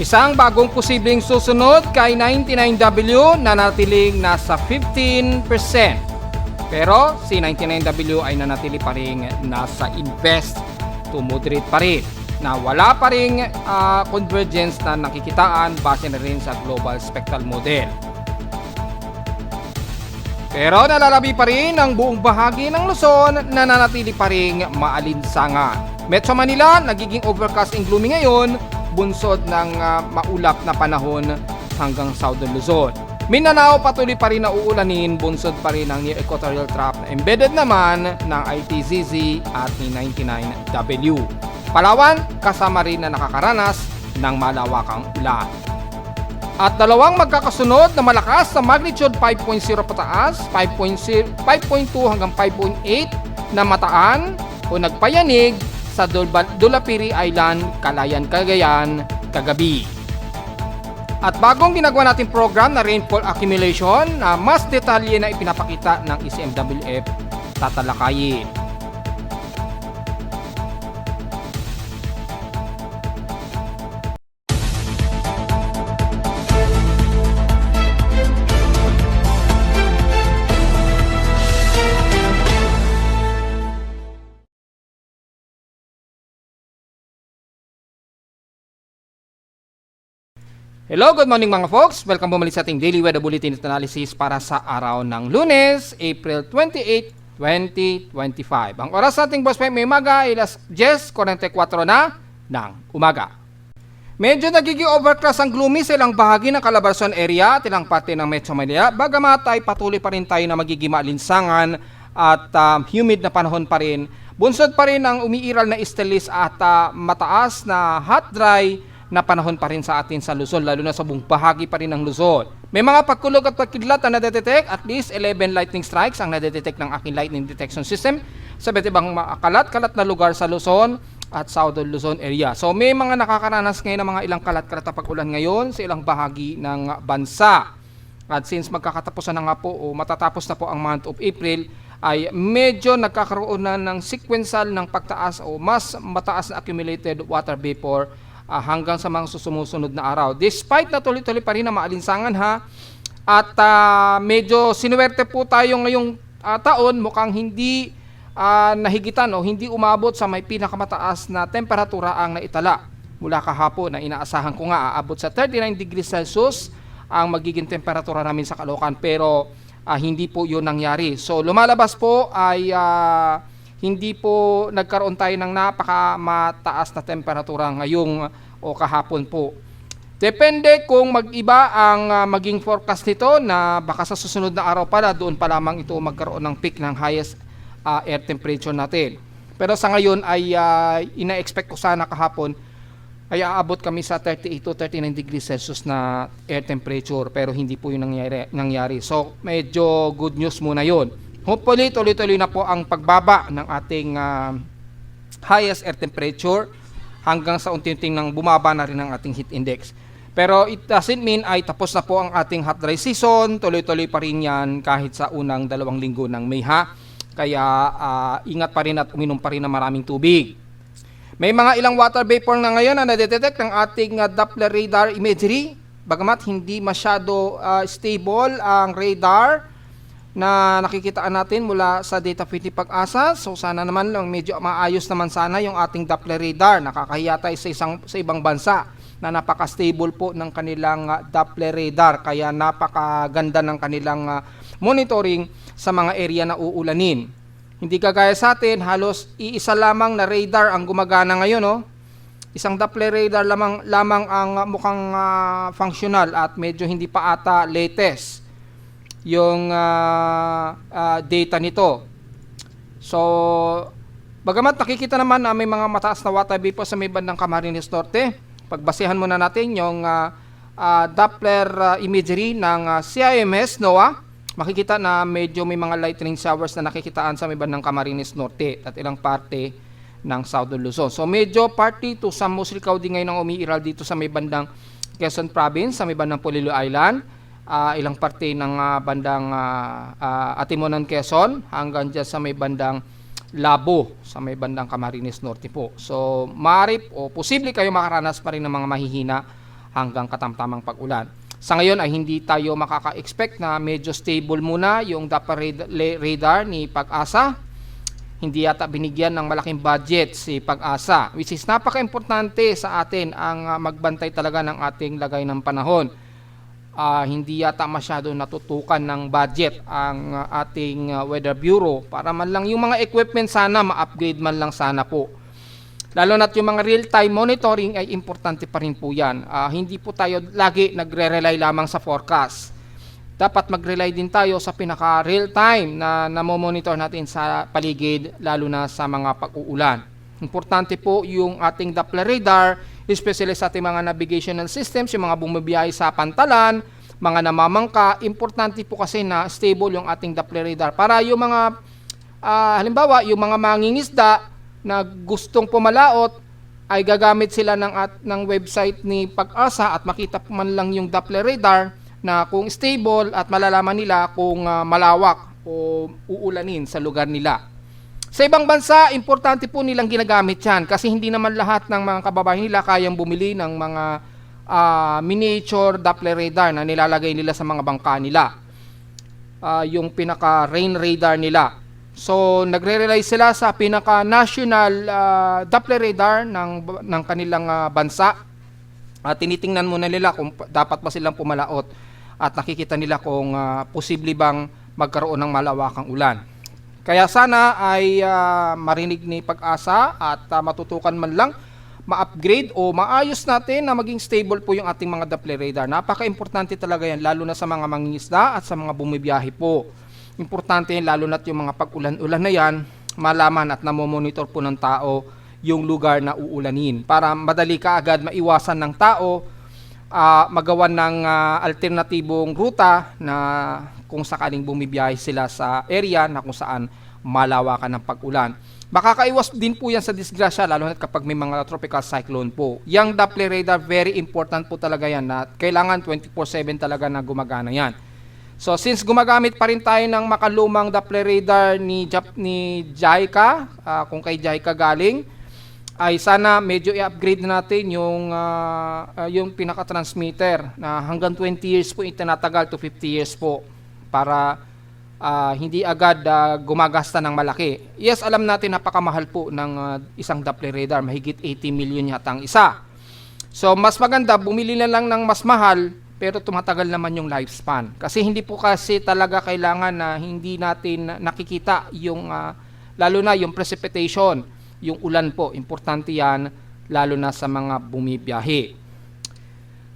Isang bagong posibleng susunod kay 99W na natiling nasa 15%. Pero si 99W ay nanatili pa rin nasa invest to moderate pa rin, na wala pa rin convergence na nakikitaan base na rin sa global spectral model. Pero nalalabi pa rin ang buong bahagi ng Luzon na nanatili pa rin maalinsangan. Metro Manila nagiging overcast and gloomy ngayon, bunsod ng maulap na panahon hanggang Southern Luzon. Mindanao patuloy pa rin na uulanin, bunsod pa rin ng near equatorial trough na embedded naman ng ITZZ at ni 99W. Palawan kasama rin na nakakaranas ng malawakang ulan. At dalawang magkakasunod na malakas na magnitude 5.0 pataas, 5.2 hanggang 5.8 na mataan o nagpayanig sa Dulapiri Island, Calayan, Cagayan kagabi. At bagong ginagawa natin program na rainfall accumulation na mas detalye na ipinapakita ng ECMWF, tatalakayin. Hello, good morning mga folks. Welcome bumalik sa ating Daily Weather Bulletin at Analysis para sa araw ng Lunes, April 28, 2025. Ang oras sa ating prospect may umaga ay alas 10:44 na ng umaga. Medyo nagiging overcast ang gloomy sa ilang bahagi ng Calabarzon area at ilang parte ng Metro Manila. Bagamat ay patuloy pa rin tayo na magiging maalinsangan at humid na panahon pa rin. Bunsod pa rin ang umiiral na istelis at mataas na hot dry na panahon pa rin sa atin sa Luzon, lalo na sa buong bahagi pa rin ng Luzon. May mga pagkulog at pagkidlat na nadetect, at least 11 lightning strikes ang nadetect ng aking lightning detection system sa iba't ibang kalat-kalat na lugar sa Luzon at Southern Luzon area. So may mga nakakaranas ngayon ng mga ilang kalat-kalat na pag-ulan ngayon sa ilang bahagi ng bansa. At since magkakatapusan na nga po o matatapos na po ang month of April, ay medyo nagkakaroon na ng sequential ng pagtaas o mas mataas na accumulated water vapor hanggang sa mga sumusunod na araw. Despite na tuloy-tuloy pa rin na maalinsangan at medyo sinuwerte po tayo ngayong taon, mukhang hindi nahigitan o hindi umabot sa may pinakamataas na temperatura ang naitala. Mula kahapon na inaasahan ko nga aabot sa 39 degrees Celsius ang magiging temperatura namin sa Caloocan, pero hindi po yun nangyari. So lumalabas po ay hindi po nagkaroon tayo ng napakamataas na temperatura ngayong o kahapon po. Depende kung mag-iba ang maging forecast nito, na baka sa susunod na araw pala, doon pa lamang ito magkaroon ng peak ng highest air temperature natin. Pero sa ngayon ay ina-expect ko sana kahapon ay aabot kami sa 38 to 39 degrees Celsius na air temperature, pero hindi po yun nangyari. So medyo good news muna yun. Hopefully, tuloy-tuloy na po ang pagbaba ng ating highest air temperature hanggang sa unti-unting nang bumaba na rin ang ating heat index. Pero it doesn't mean ay tapos na po ang ating hot dry season. Tuloy-tuloy pa rin yan kahit sa unang 2 linggo ng May Kaya ingat pa rin at uminom pa rin ng maraming tubig. May mga ilang water vapor na ngayon na nadetect ng ating Doppler radar imagery. Bagamat hindi masyado stable ang radar na nakikitaan natin mula sa data feed ni Pag-asa. So sana naman lang medyo maayos naman sana yung ating Doppler radar. Nakakahiya tayo sa ibang bansa na napaka-stable po ng kanilang Doppler radar. Kaya napakaganda ng kanilang monitoring sa mga area na uulanin. Hindi kagaya sa atin, halos iisa lamang na radar ang gumagana ngayon. Isang Doppler radar lamang ang mukhang functional at medyo hindi pa ata latest yung data nito. So bagamat nakikita naman na may mga mataas na water vapor sa may bandang Camarines Norte, pagbasihan muna natin yung Doppler imagery ng CIMS NOAA, makikita na medyo may mga lightning showers na nakikitaan sa may bandang Camarines Norte at ilang parte ng Southern Luzon. So medyo partly to some mostly cloudy ngayon ang umiiral dito sa may bandang Quezon Province, sa may bandang Polillo Island, ilang parte ng bandang Atimonan, Quezon, hanggang dyan sa may bandang Labo, sa may bandang Camarines Norte po. So maaari o posible kayo makaranas pa rin ng mga mahihina hanggang katamtamang pag-ulan. Sa ngayon ay hindi tayo makaka-expect na medyo stable muna yung Doppler radar ni Pag-asa. Hindi yata binigyan ng malaking budget si Pag-asa, which is napaka-importante sa atin ang magbantay talaga ng ating lagay ng panahon. Hindi yata masyado natutukan ng budget ang ating Weather Bureau para man lang yung mga equipment sana ma-upgrade man lang sana po. Lalo na't yung mga real-time monitoring ay importante pa rin po yan. Hindi po tayo lagi nagre-rely lamang sa forecast. Dapat mag-rely din tayo sa pinaka real-time na namomonitor natin sa paligid, lalo na sa mga pag-uulan. Importante po yung ating Doppler radar, especially sa ating mga navigational systems, yung mga bumabiyahe sa pantalan, mga namamangka. Importante po kasi na stable yung ating Doppler radar para yung mga, halimbawa, yung mga mangingisda na gustong pumalaot ay gagamit sila ng website ni Pag-asa at makita man lang yung Doppler radar na kung stable at malalaman nila kung malawak o uulanin sa lugar nila. Sa ibang bansa, importante po nilang ginagamit yan kasi hindi naman lahat ng mga kababayan nila kayang bumili ng mga miniature Doppler radar na nilalagay nila sa mga bangka nila. Yung pinaka rain radar nila. So, nagre-rely sila sa pinaka-national Doppler radar ng kanilang bansa. Tinitingnan muna nila kung dapat ba silang pumalaot at nakikita nila kung posible bang magkaroon ng malawakang ulan. Kaya sana ay marinig ni Pag-asa at matutukan man lang ma-upgrade o maayos natin na maging stable po yung ating mga Doppler radar. Napaka-importante talaga yan lalo na sa mga mangingisda at sa mga bumibiyahe po. Importante yan lalo na't yung mga pag-ulan-ulan na yan, malaman at namomonitor po ng tao yung lugar na uulanin para madali ka agad maiwasan ng tao magawan ng alternatibong ruta na kung sakaling bumibiyahe sila sa area na kung saan malawakan ng pag-ulan. Makakaiwas din po yan sa disgrasya lalo na kapag may mga tropical cyclone po. Yung Doppler radar, very important po talaga yan na kailangan 24/7 talaga na gumagana yan. So since gumagamit pa rin tayo ng makalumang Doppler radar ni JICA, kung kay JICA galing, ay sana medyo i-upgrade natin yung pinaka-transmitter na hanggang 20 years po itinatagal to 50 years po para hindi agad gumagasta ng malaki. Yes, alam natin napakamahal po ng isang Doppler radar, mahigit 80 million yata ang isa. So mas maganda bumili na lang ng mas mahal pero tumatagal naman yung lifespan. Kasi hindi po kasi talaga kailangan na hindi natin nakikita yung lalo na yung precipitation, yung ulan po. Importante yan lalo na sa mga bumibiyahe.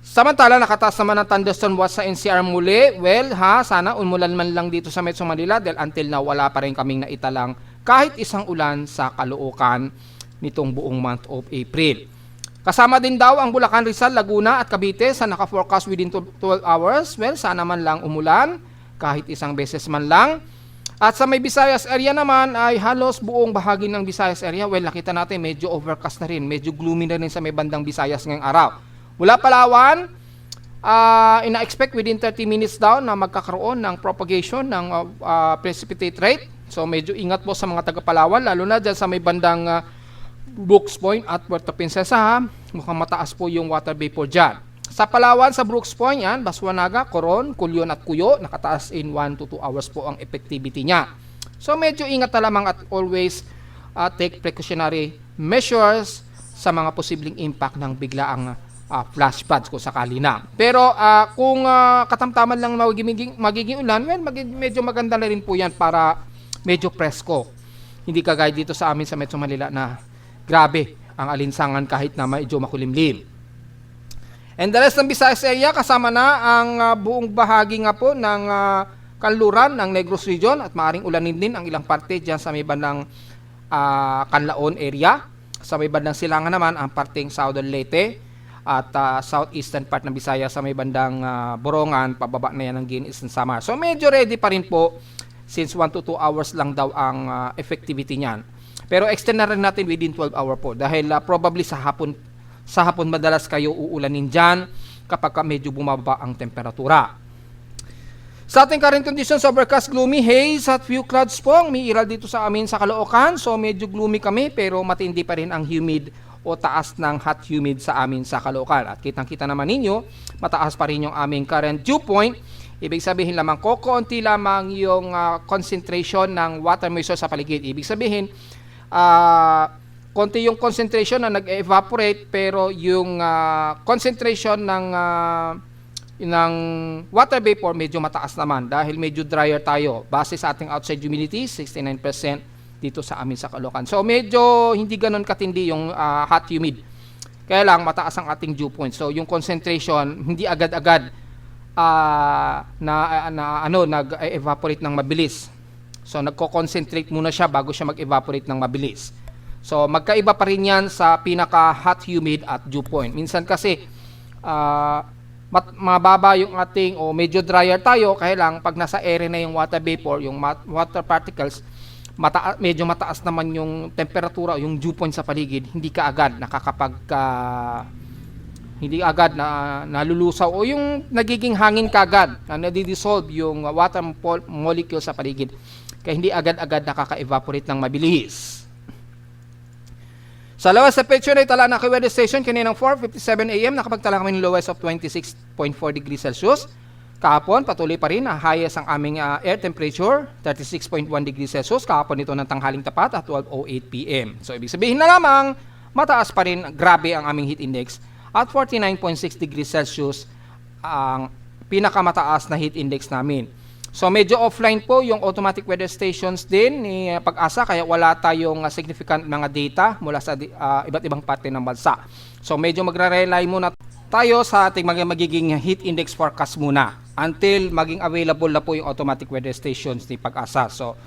Samantala, nakataas naman ang thunderstorm watch sa NCR muli. Well, sana umulan man lang dito sa Metro Manila dahil until now wala pa rin kaming naitalang kahit isang ulan sa Caloocan nitong buong month of April. Kasama din daw ang Bulacan, Rizal, Laguna at Cavite sa naka-forecast within 12 hours. Well, sana man lang umulan kahit isang beses man lang. At sa may Visayas area naman ay halos buong bahagi ng Visayas area. Well, nakita natin medyo overcast na rin. Medyo gloomy na rin sa may bandang Visayas ngayong araw. Mula Palawan, ina-expect within 30 minutes daw na magkakaroon ng propagation ng precipitate rate. So medyo ingat po sa mga taga-Palawan, lalo na dyan sa may bandang Brooks Point at Puerto Princesa. Mukhang mataas po yung water vapor dyan. Sa Palawan, sa Brooks Point, yan, Baswanaga, Coron, Culion at Cuyo, nakataas in 1 to 2 hours po ang effectivity niya. So medyo ingat na lamang at always take precautionary measures sa mga posibleng impact ng biglaang flash floods kung sakali na. Pero kung katamtaman lang magiging ulan, well, medyo maganda na rin po yan para medyo presko. Hindi kagaya dito sa amin sa Metro Manila na grabe ang alinsangan kahit na medyo makulimlim. And the rest ng Visayas area, kasama na ang buong bahagi nga po ng kanluran ng Negros Region at maaring ulanin din ang ilang parte dyan sa may bandang Canlaon area. Sa may bandang Silangan naman ang parteng Southern Leyte at southeastern part ng Visayas sa may bandang Borongan, pababa na yan ng Guinness and Samar. So medyo ready pa rin po since 1 to 2 hours lang daw ang effectivity niyan. Pero extend na rin natin within 12 hour po dahil probably sa hapon madalas kayo uulanin dyan kapag medyo bumaba ang temperatura. Sa ating current conditions, overcast, gloomy, haze at few clouds po ang umiiral dito sa amin sa Caloocan. So medyo gloomy kami pero matindi pa rin ang humid o taas ng hot humid sa amin sa Caloocan. At kitang-kita naman ninyo, mataas pa rin yung aming current dew point. Ibig sabihin lamang kokonti lamang yung concentration ng water moisture sa paligid. Ibig sabihin, konti yung concentration na nag-evaporate, pero yung concentration ng water vapor medyo mataas naman dahil medyo drier tayo. Base sa ating outside humidity, 69% dito sa amin sa Caloocan. So medyo hindi ganoon katindi yung hot humid. Kaya lang mataas ang ating dew point. So yung concentration hindi agad-agad nag-evaporate ng mabilis. So nagko-concentrate muna siya bago siya mag-evaporate ng mabilis. So magkaiba pa rin yan sa pinaka-hot humid at dew point. Minsan kasi mababa yung ating o medyo drier tayo, kaya lang pag nasa area na yung water vapor, yung water particles, medyo mataas naman yung temperatura, yung dew point sa paligid, hindi ka agad hindi agad na nalulusaw o yung nagiging hangin kagad na nadi-dissolve yung water molecule sa paligid. Kaya hindi agad-agad nakaka-evaporate ng mabilis. Sa lowest sa picture ay tala na kay weather station kaninang 4:57 AM, nakapagtala kami ng lowest of 26.4 degrees Celsius. Kahapon patuloy pa rin highest ang aming air temperature, 36.1 degrees Celsius. Kahapon ito ng tanghaling tapat at 12:08 PM. So ibig sabihin na lamang mataas pa rin, grabe ang aming heat index at 49.6 degrees Celsius ang pinakamataas na heat index namin. So medyo offline po yung automatic weather stations din ni Pag-asa, kaya wala tayong significant mga data mula sa iba't ibang parte ng bansa. So medyo magre-rely muna tayo sa ating magiging heat index forecast muna until maging available na po yung automatic weather stations ni Pag-asa. So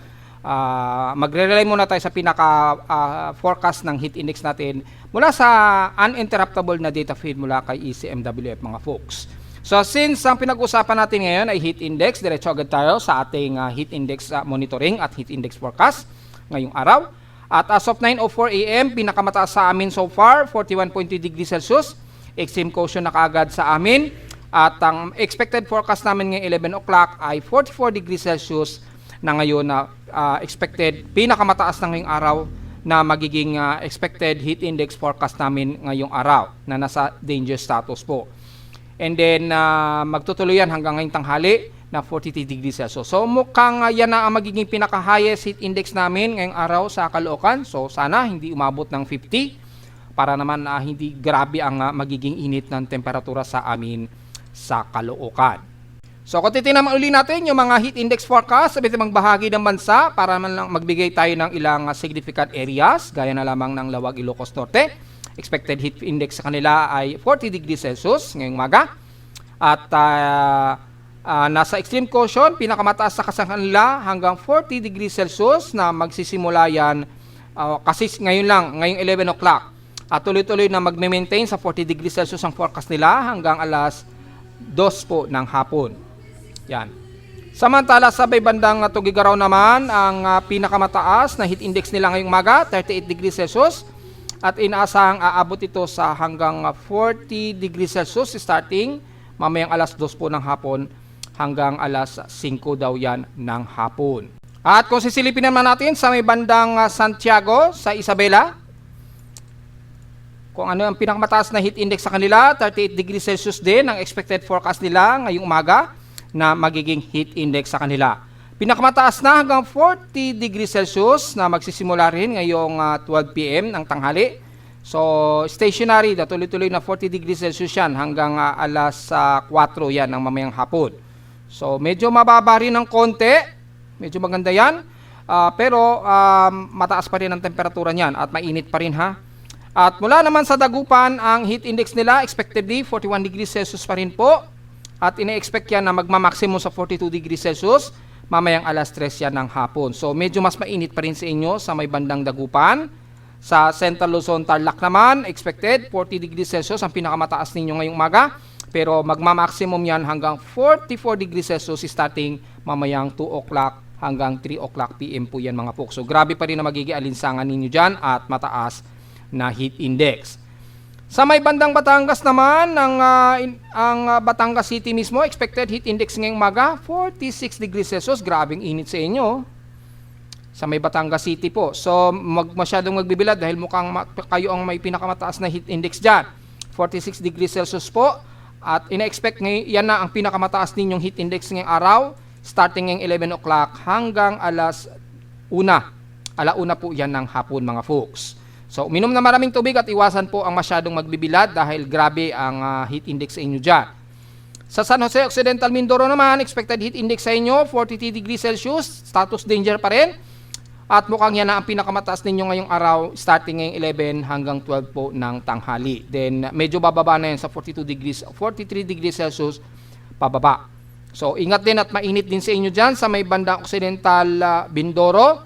magre-rely muna tayo sa pinaka forecast ng heat index natin mula sa uninterruptible na data feed mula kay ECMWF mga folks. So since ang pinag-usapan natin ngayon ay heat index, diretso agad tayo sa ating heat index monitoring at heat index forecast ngayong araw. At as of 9:04 AM, pinakamataas sa amin so far, 41.2 degrees Celsius. Extreme caution na kaagad sa amin. At ang expected forecast namin ngayong 11 o'clock ay 44 degrees Celsius na ngayon na expected pinakamataas na ngayong araw na magiging expected heat index forecast namin ngayong araw na nasa danger status po. And then magtutuloy yan hanggang ngayong tanghali na 43 degrees Celsius. So mukhang yan na ang magiging pinaka-highest heat index namin ngayong araw sa Caloocan. So sana hindi umabot ng 50 para naman hindi grabe ang magiging init ng temperatura sa amin sa Caloocan. So kung titingnan uli natin yung mga heat index forecast sa iba't ibang bahagi ng bansa para man lang magbigay tayo ng ilang significant areas gaya na lamang ng Lawag, Ilocos Norte. Expected heat index sa kanila ay 40 degrees Celsius ngayong umaga. At nasa extreme caution, pinakamataas sa kanila hanggang 40 degrees Celsius na magsisimula yan kasi ngayong 11 o'clock. At tuloy-tuloy na magme-maintain sa 40 degrees Celsius ang forecast nila hanggang alas 2 po ng hapon. Yan. Samantala sa may bandang Tugigaraw naman, ang pinakamataas na heat index nila ngayong umaga, 38 degrees Celsius. At inaasahang aabot ito sa hanggang 40 degrees Celsius starting mamayang alas 2 po ng hapon hanggang alas 5 daw yan ng hapon. At kung sisilipin naman natin sa may bandang Santiago, sa Isabela, kung ano ang pinakamataas na heat index sa kanila, 38 degrees Celsius din ang expected forecast nila ngayong umaga na magiging heat index sa kanila. Pinakamataas na hanggang 40 degrees Celsius na magsisimula rin ngayong 12 PM ng tanghali. So, stationary, tuloy-tuloy na 40 degrees Celsius yan hanggang alas 4 yan ng mamayang hapon. So, medyo mababa rin ng konti. Medyo maganda yan. Pero mataas pa rin ang temperatura niyan at mainit pa rin ha. At mula naman sa Dagupan, ang heat index nila expectedly 41 degrees Celsius pa rin po. At ine-expect yan na magmamaximum sa 42 degrees Celsius mamayang alas 3 yan ng hapon. So medyo mas mainit pa rin sa inyo sa may bandang Dagupan. Sa Central Luzon, Tarlac naman, expected 40 degrees Celsius ang pinakamataas ninyo ngayong umaga. Pero magma-maximum yan hanggang 44 degrees Celsius starting mamayang 2 o'clock hanggang 3 o'clock PM po yan mga folks. So grabe pa rin na magiging alinsangan ninyo dyan at mataas na heat index. Sa may bandang Batangas naman, ang Batangas City mismo, expected heat index ngayong umaga, 46 degrees Celsius. Grabing init sa inyo. sa may Batangas City po. So, masyadong magbibilad dahil mukhang kayo ang may pinakamataas na heat index dyan. 46 degrees Celsius po. At ina-expect yan na ang pinakamataas ninyong heat index ngayong araw, starting ngayong 11 o'clock hanggang alas 1. Alauna po yan ng hapon mga folks. So, uminom na maraming tubig at iwasan po ang masyadong magbibilad dahil grabe ang heat index sa inyo dyan. Sa San Jose Occidental Mindoro naman, expected heat index sa inyo, 43 degrees Celsius, status danger pa rin. At mukhang yan na ang pinakamataas ninyo ngayong araw, starting ngayong 11 hanggang 12 po ng tanghali. Then, medyo bababa na yan sa 43 degrees Celsius, pababa. So, ingat din at mainit din sa inyo dyan sa may bandang Occidental Mindoro.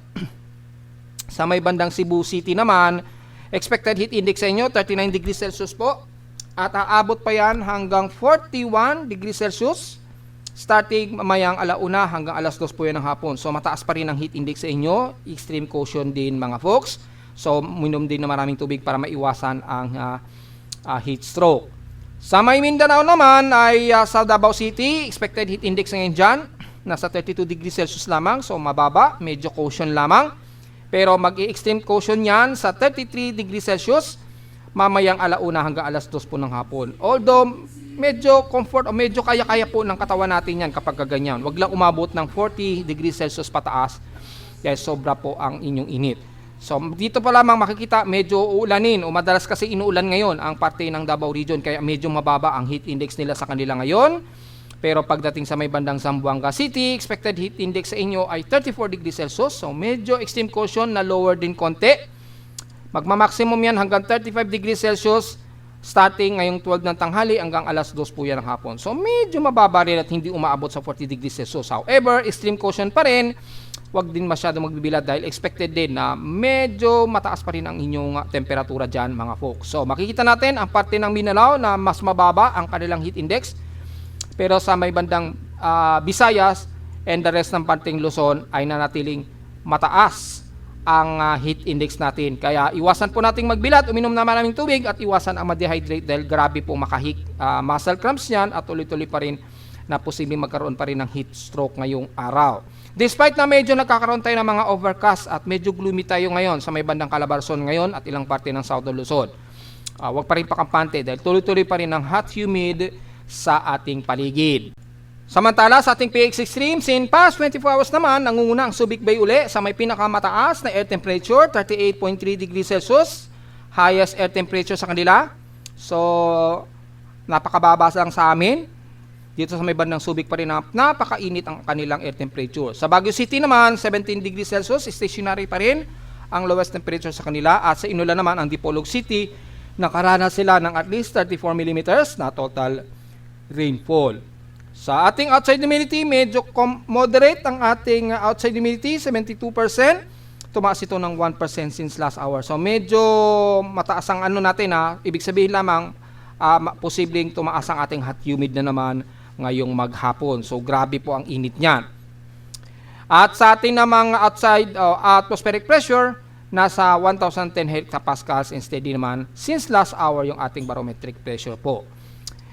Sa may bandang Cebu City naman, expected heat index sa inyo, 39 degrees Celsius po. At aabot pa yan hanggang 41 degrees Celsius. Starting mamayang alauna hanggang alas 2 po yan ng hapon. So mataas pa rin ang heat index sa inyo. Extreme caution din mga folks. So minom din na maraming tubig para maiwasan ang heat stroke. Sa may Mindanao naman ay sa Davao City, expected heat index ngayon dyan. Nasa 32 degrees Celsius lamang. So mababa, medyo caution lamang. Pero mag-i-extreme caution yan sa 33 degrees Celsius. Mamayang alauna hanggang alas 2 po ng hapon. Although medyo comfort o medyo kaya-kaya po ng katawan natin yan kapag ganyan. Huwag lang umabot ng 40 degrees Celsius pataas dahil sobra po ang inyong init. So dito pa lamang makikita medyo uulanin o madalas kasi inuulan ngayon ang parte ng Davao Region kaya medyo mababa ang heat index nila sa kanila ngayon. Pero pagdating sa may bandang Zamboanga City, expected heat index sa inyo ay 34 degrees Celsius. So medyo extreme caution na lower din konti. Magma-maximum yan hanggang 35 degrees Celsius starting ngayong 12 ng tanghali hanggang alas 2 po yan ng hapon. So medyo mababa rin at hindi umaabot sa 40 degrees Celsius. However, extreme caution pa rin. Huwag din masyado magbibilad dahil expected din na medyo mataas pa rin ang inyong temperatura dyan mga folks. So makikita natin ang parte ng Mindanao na mas mababa ang kanilang heat index. Pero sa may bandang Visayas and the rest ng parteng Luzon ay nanatiling mataas ang heat index natin. Kaya iwasan po nating magbilat, uminom na maraming tubig at iwasan ang ma-dehydrate dahil grabe po makahik muscle cramps yan at tuloy-tuloy pa rin na posibleng magkaroon pa rin ng heat stroke ngayong araw. Despite na medyo nagkakaroon tayo ng mga overcast at medyo gloomy tayo ngayon sa may bandang Calabarzon ngayon at ilang parte ng Southern Luzon. Huwag pa rin pakampante dahil tuloy-tuloy pa rin ang hot humid sa ating paligid. Samantala sa ating PX Extreme, in past 24 hours naman, nangunguna ang Subic Bay uli sa may pinakamataas na air temperature, 38.3 degrees Celsius, highest air temperature sa kanila. So, napakababa lang sa amin. Dito sa may bandang Subic pa rin napakainit ang kanilang air temperature. Sa Baguio City naman, 17 degrees Celsius, stationary pa rin ang lowest temperature sa kanila. At sa Inulan naman, ang Dipolog City, nakaranas sila ng at least 34 millimeters na total rainfall. Sa ating outside humidity, medyo moderate ang ating outside humidity, 72%. Tumaas ito ng 1% since last hour. So medyo mataas ang ano natin ibig sabihin lamang posibleng tumaas ang ating hot humid na naman ngayong maghapon. So grabe po ang init niyan. At sa ating namang outside atmospheric pressure, nasa 1,010 hectopascals and steady naman since last hour yung ating barometric pressure po.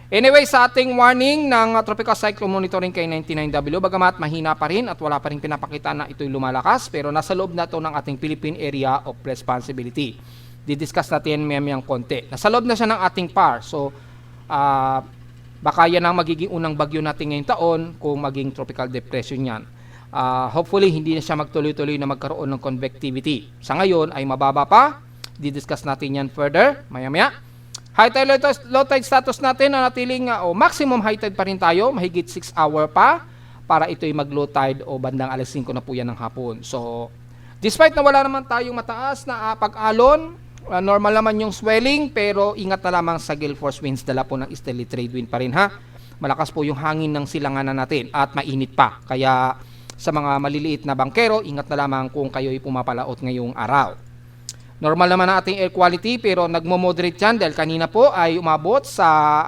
Anyway, sa ating warning ng Tropical Cyclone Monitoring K99W, bagamat mahina pa rin at wala pa rin pinapakita na ito'y lumalakas, pero nasa loob na ito ng ating Philippine Area of Responsibility. Didiscuss natin mamayang konti. Nasa loob na siya ng ating PAR, so baka yan ang magiging unang bagyo natin ngayong taon kung maging tropical depression yan. Hopefully, hindi na siya magtuloy-tuloy na magkaroon ng convectivity. Sa ngayon ay mababa pa. Didiscuss natin yan further, maya-maya. High tide, low tide status natin na natiling maximum high tide pa rin tayo, mahigit 6 hour pa para ito'y mag-low tide o bandang alas 5 na po yan ng hapon. So, despite na wala naman tayong mataas na pag-alon, normal naman yung swelling, pero ingat na lamang sa gale force winds, dala po ng easterly trade wind pa rin ha. Malakas po yung hangin ng silanganan natin at mainit pa. Kaya sa mga maliliit na bangkero, ingat na lamang kung kayo'y pumapalaot ngayong araw. Normal naman ang ating air quality pero nagmo-moderate yan dahil kanina po ay umabot sa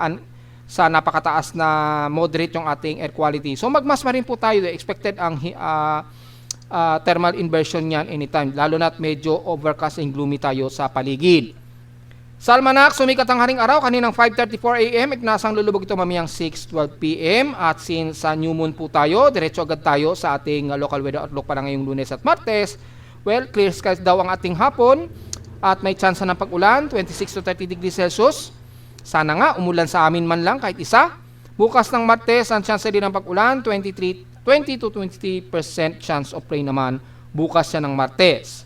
napakataas na moderate yung ating air quality. So magmasma rin po tayo. Expected ang thermal inversion yan anytime. Lalo na't medyo overcast and gloomy tayo sa paligid. Sa almanac, sumikat ang haring araw kaninang 5:34 AM. Ignasang lulubog ito mamayang 6:12 PM. At since sa new moon po tayo, diretso agad tayo sa ating local weather outlook para ngayong Lunes at Martes. Well, clear skies daw ang ating hapon at may tsansa ng pag-ulan, 26 to 30 degrees Celsius. Sana nga umulan sa amin man lang kahit isa. Bukas ng Martes, ang tsansa din ng pag-ulan, 20 to 20% chance of rain naman bukas yan ng Martes.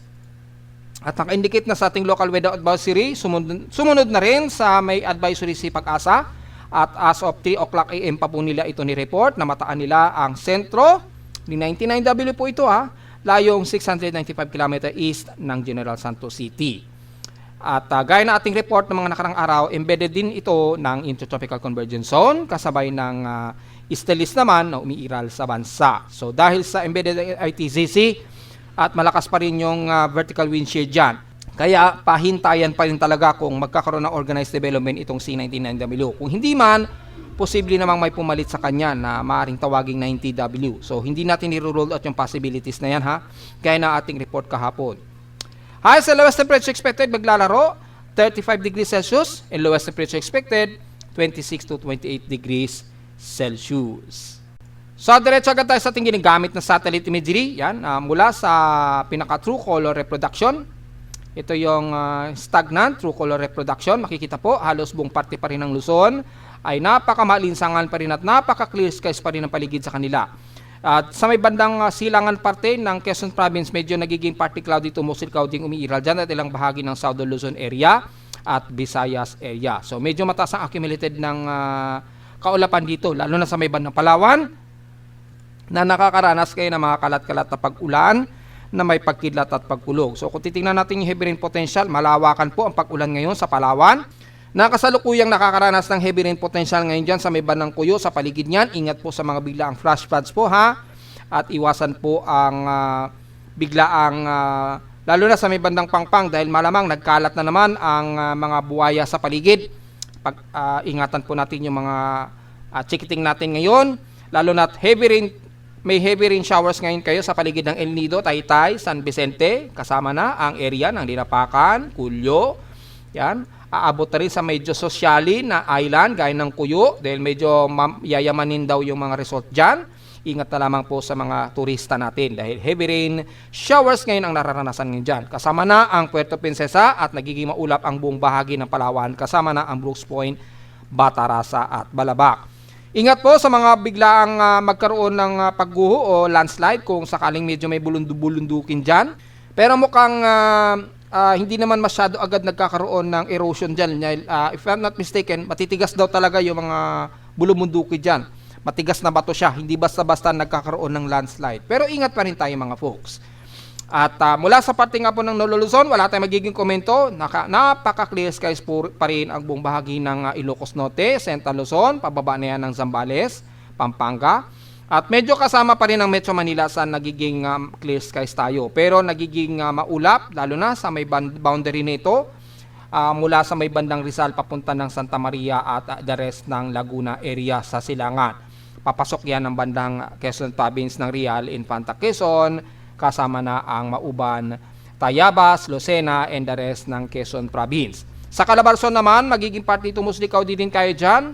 At naka-indicate na sa ating local weather advisory, sumunod na rin sa may advisory si Pag-asa. At as of 3 o'clock AM pa po nila ito ni-report na mataan nila ang sentro ni 99W po ito layong 695 km east ng General Santos City. At gaya na ating report ng mga nakarang araw, embedded din ito ng Intertropical Convergence Zone kasabay ng Estelis naman na umiiral sa bansa. So dahil sa embedded ITCC at malakas pa rin yung vertical wind shear dyan, kaya pahintayan pa rin talaga kung magkakaroon ng organized development itong C99W. Kung hindi man, posible namang may pumalit sa kanya na maaaring tawaging 90W. So hindi natin i-rule out yung possibilities na yan gaya na ating report kahapon. Highest and lowest temperature expected maglalaro 35 degrees Celsius and lowest temperature expected 26 to 28 degrees Celsius. So, diretso agad tayo sa ating ginagamit na satellite imagery. Yan, mula sa pinaka-true color reproduction. Ito yung stagnant true color reproduction. Makikita po, halos buong parte pa rin ng Luzon ay napakamalinsangan pa rin at napaka-clear skies pa rin ang paligid sa kanila. At sa may bandang silangan parte ng Quezon Province, medyo nagiging partly cloudy to mostly cloudy umiiral dyan at ilang bahagi ng Southern Luzon area at Visayas area. So, medyo mataas ang accumulated ng kaulapan dito, lalo na sa may bandang Palawan, na nakakaranas kayo ng mga kalat-kalat na pag-ulan na may pagkidlat at pagkulog. So kung titingnan natin yung heavy rain potential, malawakan po ang pag-ulan ngayon sa Palawan. Nakasalukuyang nakakaranas ng heavy rain potential ngayon dyan sa may bandang Kuyo, sa paligid niyan. Ingat po sa mga biglaang flash floods po at iwasan po ang biglaang lalo na sa may bandang Pangpang dahil malamang nagkalat na naman ang mga buwaya sa paligid. Ingatan po natin yung mga chikiting natin ngayon, lalo na may heavy rain showers ngayon kayo sa paligid ng El Nido, Taytay, San Vicente, kasama na ang area ng Dinapacan, Culyo. Yan, aabot na rin sa medyo sosyali na island gaya ng Cuyo dahil medyo yayamanin daw yung mga resort dyan. Ingat na lamang po sa mga turista natin dahil heavy rain showers ngayon ang nararanasan ngayon dyan. Kasama na ang Puerto Princesa at nagiging maulap ang buong bahagi ng Palawan. Kasama na ang Brooks Point, Batarasa at Balabac. Ingat po sa mga biglaang magkaroon ng pagguho o landslide kung sakaling medyo may bulundukin dyan. Pero mukhang hindi naman masyado agad nagkakaroon ng erosion dyan. If I'm not mistaken, matitigas daw talaga yung mga bulundukin dyan. Matigas na bato siya, hindi basta-basta nagkakaroon ng landslide. Pero ingat pa rin tayo mga folks. At mula sa parte nga po ng Nolo Luzon, wala tayong magiging komento. Napaka-clear skies po pa rin ang buong bahagi ng Ilocos Norte, Central Luzon, pababa na yan ng Zambales, Pampanga. At medyo kasama pa rin ang Metro Manila sa nagiging clear skies tayo. Pero nagiging maulap, lalo na sa may boundary nito, mula sa may bandang Rizal papunta ng Santa Maria at the rest ng Laguna area sa Silangan. Papasok yan ng bandang Quezon Province ng Real, Infanta Quezon, kasama na ang Mauban, Tayabas, Lucena, and the rest ng Quezon Province. Sa Calabarzon naman, magiging partly to mostly cloudy din kayo dyan.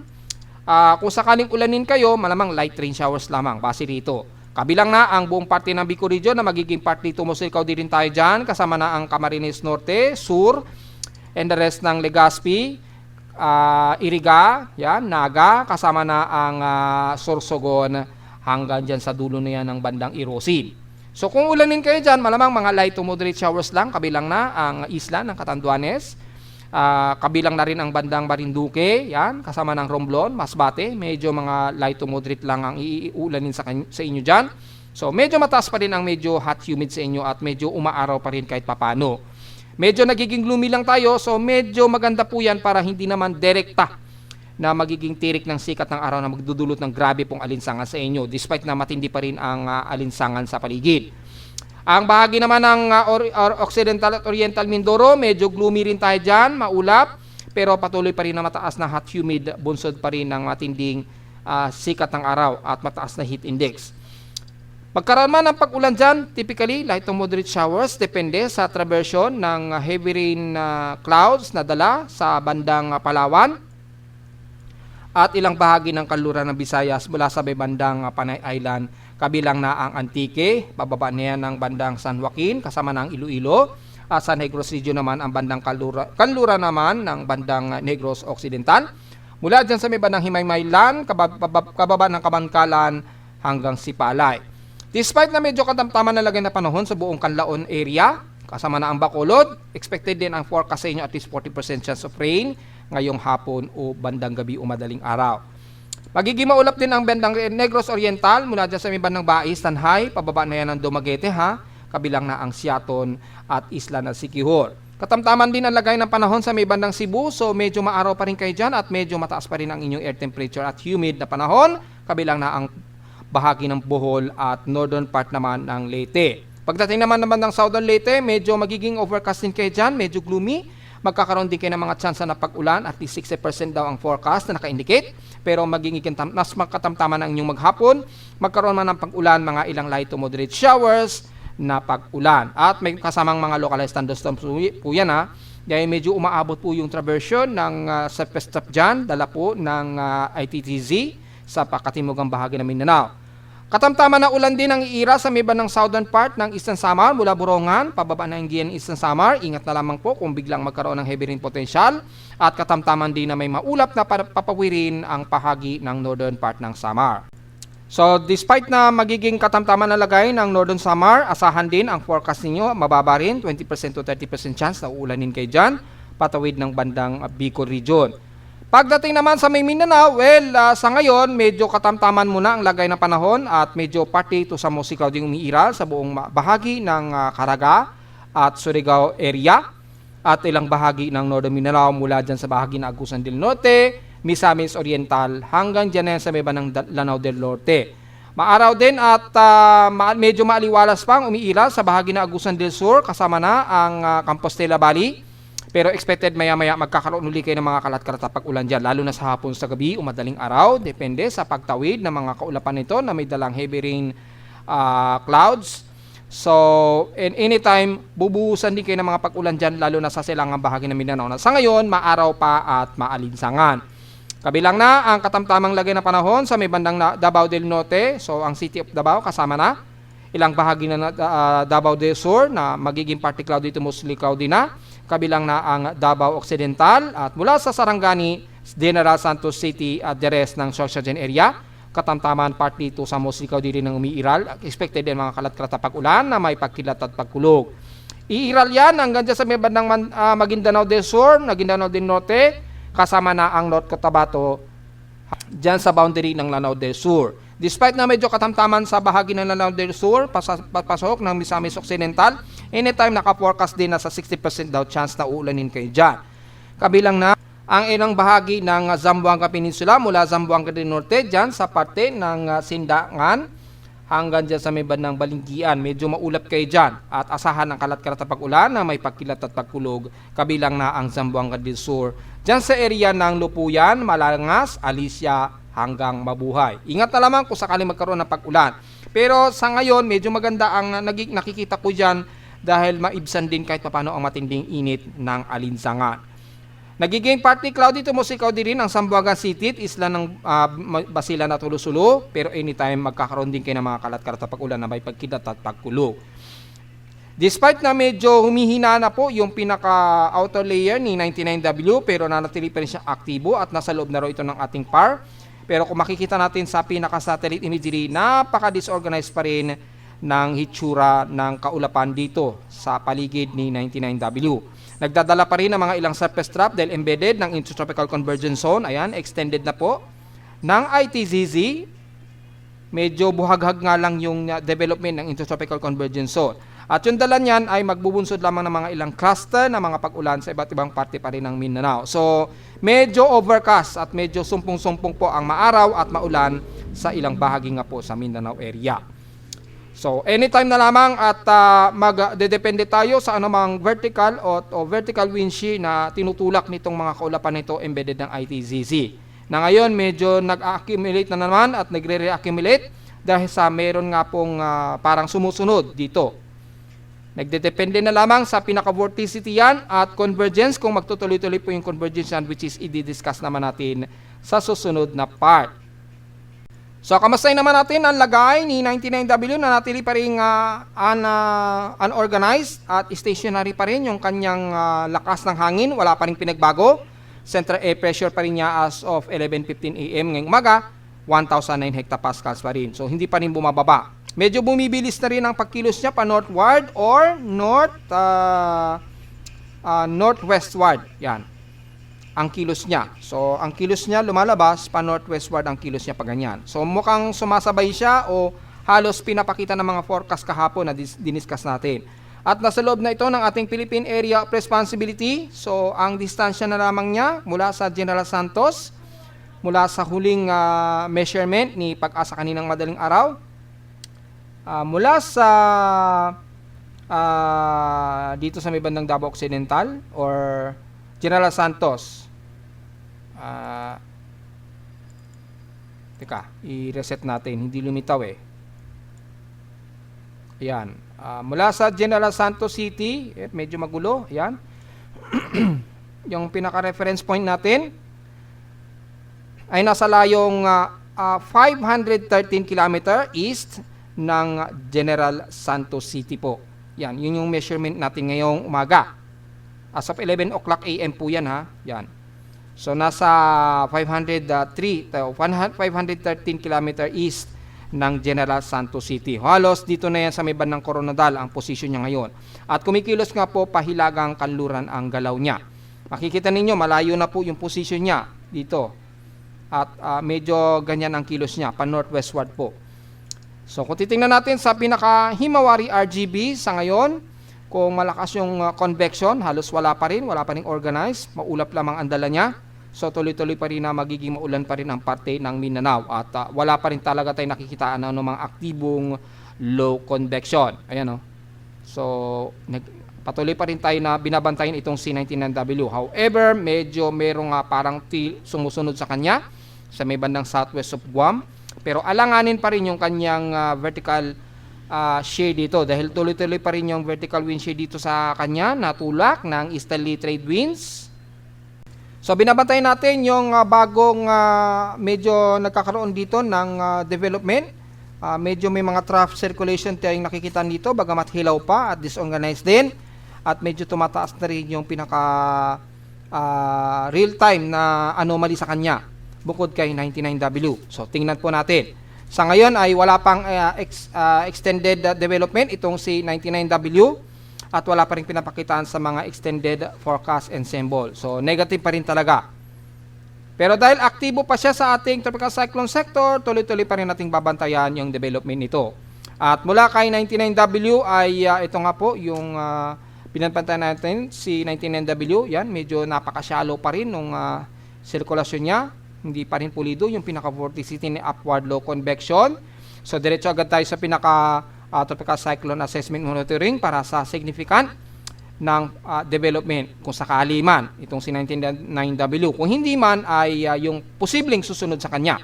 Kung sakaling ulanin kayo, malamang light rain showers lamang, base rito. Kabilang na ang buong parte ng Bicol Region na magiging partly to mostly cloudy din tayo dyan. Kasama na ang Camarines Norte, Sur, and the rest ng Legazpi, Iriga, yan, Naga, kasama na ang Sorsogon hanggang dyan sa dulo na yan ng bandang Irosin. So kung ulanin kayo dyan, malamang mga light to moderate showers lang, kabilang na ang isla ng Catanduanes, kabilang na rin ang bandang Marinduque, yan, kasama ng Romblon, Masbate, medyo mga light to moderate lang ang iulanin sa inyo dyan. So medyo mataas pa rin ang medyo hot humid sa inyo at medyo umaaraw pa rin kahit papano. Medyo nagiging gloomy lang tayo, so medyo maganda po yan para hindi naman direkta na magiging tirik ng sikat ng araw na magdudulot ng grabe pong alinsangan sa inyo despite na matindi pa rin ang alinsangan sa paligid. Ang bahagi naman ng Occidental at Oriental Mindoro, medyo gloomy rin tayo dyan, maulap, pero patuloy pa rin na mataas na hot humid, bunsod pa rin ng matinding sikat ng araw at mataas na heat index. Pagkaroon man ng pag-ulan dyan, typically light to moderate showers, depende sa traversion ng heavy rain clouds na dala sa bandang Palawan at ilang bahagi ng kanluran ng Visayas mula sa bandang Panay Island kabilang na ang Antique, pababa niya ng bandang San Joaquin, kasama ng Iloilo. Sa Negros Region naman ang bandang Kanlura naman ng bandang Negros Occidental. Mula dyan sa may bandang Himaymaylan, kababa ng Kabankalan hanggang Sipalay. Despite na medyo katamtaman na lagay na panahon sa buong Canlaon area, kasama na ang Bacolod, expected din ang forecast sa inyo at least 40% chance of rain ngayong hapon o bandang gabi o madaling araw. Magiging maulap din ang bandang Negros Oriental mula dyan sa may bandang Bais, Tanhay, pababa na yan ng Dumaguete kabilang na ang Siaton at Isla ng Siquijor. Katamtaman din ang lagay ng panahon sa may bandang Cebu, so medyo maaraw pa rin kayo dyan at medyo mataas pa rin ang inyong air temperature at humid na panahon, kabilang na ang bahagi ng Bohol at northern part naman ng Leyte. Pagdating naman ng southern Leyte, medyo magiging overcast din kayo dyan, medyo gloomy. Magkakaroon din kayo ng mga tsansa na pag-ulan, at least 60% daw ang forecast na naka-indicate. Pero magiging mas magkatamtaman ang inyong maghapon. Magkaroon man ng pag-ulan, mga ilang light to moderate showers na pag-ulan. At may kasamang mga localized thunderstorms po yan Dahil medyo umaabot po yung traversion ng Sepestap dyan, dala po ng ITTZ sa pakatimugang bahagi ng Mindanao. Katamtaman na ulan din ang iira sa may bandang southern part ng Eastern Samar mula Borongan, pababa na ang Gian Eastern Samar. Ingat na lamang po kung biglang magkaroon ng heavy rain potential. At katamtaman din na may maulap na papawirin ang bahagi ng northern part ng Samar. So, despite na magiging katamtaman na lagay ng northern Samar, asahan din ang forecast ninyo, mababa rin, 20% to 30% chance na uulanin kayo dyan, patawid ng bandang Bicol region. Pagdating naman sa may Mindanao, sa ngayon, medyo katamtaman muna ang lagay ng panahon at medyo partly to sa musikaw din umiiral sa buong bahagi ng Caraga at Surigao area at ilang bahagi ng Northern Mindanao mula dyan sa bahagi ng Agusan del Norte, Misamis Oriental hanggang dyan sa may bandang Lanao del Norte. Maaraw din at medyo maaliwalas pang umiiral sa bahagi ng Agusan del Sur kasama na ang Compostela Valley. Pero expected maya-maya magkakaroon uli kayo ng mga kalat-kalat pag ulan dyan, lalo na sa hapon sa gabi o madaling araw. Depende sa pagtawid ng mga kaulapan nito na may dalang heavy rain clouds. So, anytime, bubuhusan din kayo ng mga pag-ulan dyan, lalo na sa silangang bahagi ng Mindanao. Sa ngayon, maaraw pa at maalinsangan. Kabilang na ang katamtamang lagay ng panahon sa may bandang Davao del Norte. So, ang City of Davao kasama na. Ilang bahagi na Davao del Sur na magiging partly cloudy to mostly cloudy na. Kabilang na ang Davao Occidental at mula sa Sarangani, General Santos City at the rest ng Sorsogon area. Katamtaman partly to sa mostly cloudy rin ng umiiral. Expected din mga kalat-kalat na pag-ulan na may pagkilat at pagkulog. Iiral yan hanggang dyan sa may bandang Maguindanao del Sur, Maguindanao del Norte, kasama na ang North Cotabato dyan sa boundary ng Lanao del Sur. Despite na medyo katamtaman sa bahagi ng Lanao del Sur, pasok ng Misamis Occidental, anytime naka-forecast din na sa 60% daw chance na uulanin kayo dyan. Kabilang na ang ilang bahagi ng Zamboanga Peninsula mula Zamboanga del Norte dyan sa parte ng Sindangan hanggang dyan sa may bandang Balinggian. Medyo maulap kayo dyan at asahan ang kalat-kalat na pag-ulan na may pagkilat at pagkulog. Kabilang na ang Zamboanga del Sur dyan sa area ng Lupuyan, Malangas, Alicia hanggang Mabuhay. Ingat na lamang kung sakaling magkaroon ng pag-ulan. Pero sa ngayon, medyo maganda ang nakikita ko dyan dahil maibsan din kahit papano ang matinding init ng alinsangan. Nagiging partly cloudy to mostly cloudy rin ang Zamboanga City at isla ng Basilan at Tulusulo, pero anytime magkakaroon din kayo ng mga kalat-kalat na pag-ulan na may pagkilat at pagkulog. Despite na medyo humihina na po yung pinaka-outer layer ni 99W, pero nanatili pa rin siya aktibo at nasa loob na ro ito ng ating PAR. Pero kung makikita natin sa pinaka-satellite imagery, napaka-disorganized pa rin ng hitsura ng kaulapan dito sa paligid ni 99W. Nagdadala pa rin ng mga ilang surface trap dahil embedded ng Intertropical Convergence Zone. Ayan, extended na po ng ITZZ. Medyo buhaghag nga lang yung development ng Intertropical Convergence Zone. At yung dala niyan ay magbubunsod lamang ng mga ilang cluster na mga pag-ulan sa iba't ibang parte pa rin ng Mindanao. So, medyo overcast at medyo sumpong-sumpong po ang maaraw at maulan sa ilang bahagi nga po sa Mindanao area. So, anytime na lamang at magdedepende tayo sa anumang vertical o vertical wind shear na tinutulak nitong mga kaulapan nito embedded ng ITZZ. Na ngayon, medyo nag-accumulate na naman at nagre-reaccumulate dahil sa meron nga pong parang sumusunod dito. Nagdedepende na lamang sa pinaka-vorticity yan at convergence kung magtutuloy-tuloy po yung convergence yan which is i-discuss naman natin sa susunod na part. So, kamustahin naman natin ang lagay ni 99W na natili pa rin unorganized at stationary pa rin yung kanyang lakas ng hangin. Wala pa rin pinagbago. Central air pressure pa rin niya as of 11:15 AM ngayong umaga, 1,009 hectopascals pa rin. So, hindi pa rin bumababa. Medyo bumibilis na rin ang pagkilos niya pa northward or northwestward. Yan. Ang kilos niya. So, ang kilos niya lumalabas pa northwestward ang kilos niya pa ganyan. So, mukhang sumasabay siya o halos pinapakita ng mga forecast kahapon na diniscuss natin. At nasa loob na ito ng ating Philippine Area of Responsibility. So, ang distansya na lamang niya mula sa General Santos, mula sa huling measurement ni Pag-asa kaninang madaling araw, mula sa dito sa may bandang Davao Occidental or General Santos. Teka, i-reset natin. Hindi lumitaw eh. Ayan. Mula sa General Santos City, medyo magulo. Ayan. Yung pinaka-reference point natin ay nasa layong 513 km east ng General Santos City po. Yan. Yun yung measurement natin ngayong umaga. As of 11 o'clock AM po yan ha. Yan. So nasa 513 km east ng General Santos City. Halos dito na yan sa may bandang Coronadal ang posisyon niya ngayon. At kumikilos nga po pahilagang kanluran ang galaw niya. Makikita ninyo malayo na po yung posisyon niya dito. At medyo ganyan ang kilos niya pa northwestward po. So kung titingnan natin sa pinaka-Himawari RGB sa ngayon, kung malakas yung convection, halos wala pa rin organized, maulap lamang ang dala niya. So tuloy-tuloy pa rin na magiging maulan pa rin ang parte ng Mindanao at wala pa rin talaga tayong nakikitaan ng mga aktibong low convection. Ayan o. So patuloy pa rin tayo na binabantayan itong C19W. However, medyo merong parang sumusunod sa kanya sa may bandang southwest of Guam. Pero alanganin pa rin yung kanyang vertical shear dito dahil tuloy-tuloy pa rin yung vertical wind shear dito sa kanya na tulak ng easterly trade winds. So binabantayan natin yung bagong medyo nagkakaroon dito ng development. Medyo may mga trough circulation tayong nakikita dito bagamat hilaw pa at disorganized din at medyo tumataas na rin yung pinaka real time na anomaly sa kanya bukod kay 99W. So tingnan po natin. Sa ngayon ay wala pang extended development itong si 99W at wala pa rin pinapakitaan sa mga extended forecast and symbol. So negative pa rin talaga. Pero dahil aktibo pa siya sa ating tropical cyclone sector, tuloy-tuloy pa rin nating babantayan yung development nito. At mula kay 99W ay ito nga po yung pinapantayan natin si 99W. Yan, medyo napaka-shallow pa rin nung sirkulasyon niya. Hindi pa rin pulido yung pinaka-vorticity ni upward low convection. So diretso agad tayo sa pinaka tropical cyclone assessment monitoring para sa significant ng development kung sakali man itong si 99W. Kung hindi man ay yung posibleng susunod sa kanya.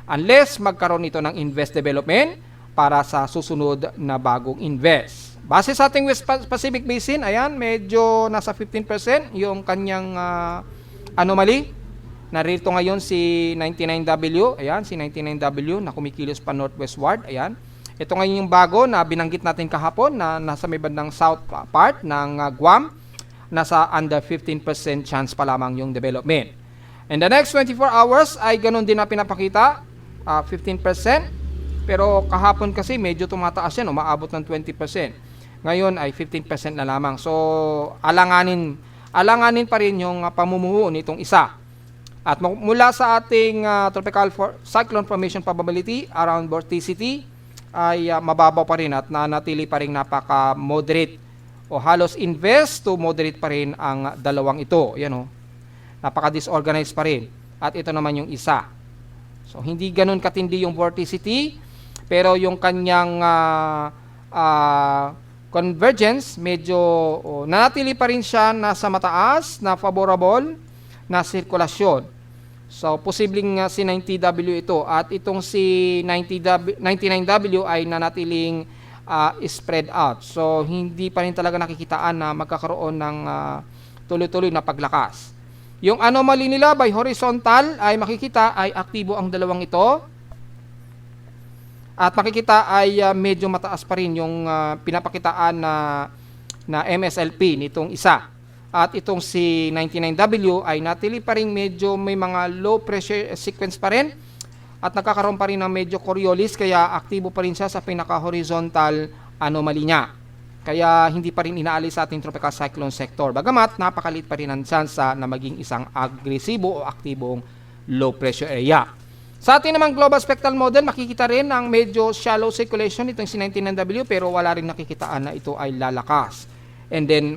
Unless magkaroon ito ng invest development para sa susunod na bagong invest. Base sa ating West Pacific Basin, ayan, medyo nasa 15% yung kanyang anomaly. Narito ngayon si 99W, ayan, si 99W na kumikilos pa northwestward, ayan. Ito ngayon yung bago na binanggit natin kahapon na nasa may bandang south part ng Guam, nasa under 15% chance pa lamang yung development. In the next 24 hours ay ganun din na pinapakita, 15%, pero kahapon kasi medyo tumataas yan, umaabot ng 20%. Ngayon ay 15% na lamang. So, alanganin pa rin yung pamumuho nitong isa. At mula sa ating tropical cyclone formation probability around vorticity ay mababaw pa rin at nanatili pa rin napaka-moderate o halos invest to moderate pa rin ang dalawang ito. Yan o. Napaka-disorganized pa rin. At ito naman yung isa. So, hindi ganun katindi yung vorticity pero yung kanyang convergence medyo nanatili pa rin siya nasa mataas na favorable na sirkulasyon. So, posibleng si 90W ito at itong si 99W ay nanatiling spread out. So, hindi pa rin talaga nakikitaan na magkakaroon ng tuloy-tuloy na paglakas. Yung anomaly nila by horizontal ay makikita ay aktibo ang dalawang ito. At makikita ay medyo mataas pa rin yung pinapakitaan na MSLP nitong isa. At itong si 99W ay natili pa rin medyo may mga low pressure sequence pa rin at nakakaroon pa rin ng medyo Coriolis, kaya aktibo pa rin siya sa pinaka-horizontal anomaly niya. Kaya hindi pa rin inaalis sa ating tropical cyclone sector. Bagamat napakaliit pa rin ang tsansa na maging isang agresibo o aktibong low pressure area. Sa ating namang global spectral model, makikita rin ang medyo shallow circulation itong si 99W, pero wala rin nakikitaan na ito ay lalakas. And then